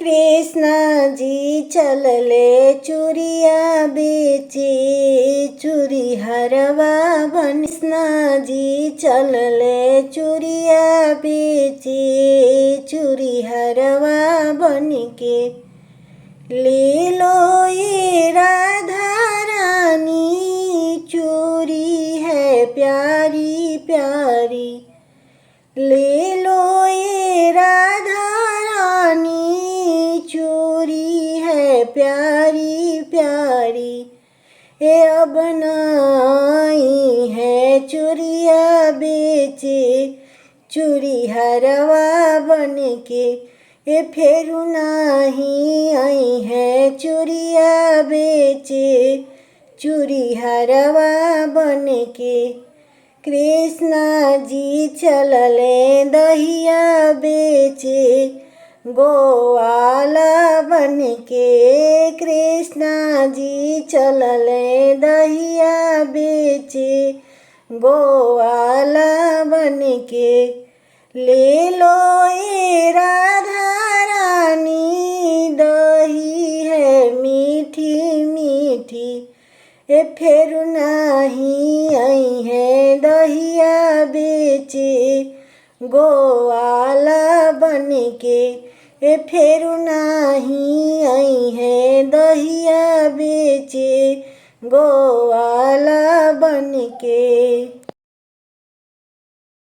कृष्ण जी चलले चूड़िया बेचे, चूड़ी हरवा बन। कृष्ण जी चलले चूड़िया बेचे, चूड़ी हरवा बन के। ले लो ये राधा रानी, चूड़ी है प्यारी प्यारी। ले लो ये राधा रानी, चूड़ी है प्यारी प्यारी। ये अब नाई है चूड़िया बेचे, चूड़ी हरवा बन के। ये फेरू नाही आई है चूड़िया बेचे, चूड़ी हरवा बन के। कृष्ण जी चलले दहिया बेचे, गोवाला बन के। कृष्ण जी चलले दहिया बेचे, गोवाला बन के। ले लो ये राधा रानी, दही है मीठी मीठी। ये फेरू नाही आई है दहिया बेचे, गोवाला बन के। ये फेरू नाही आई है दहिया बेचे, गोवाला बन के।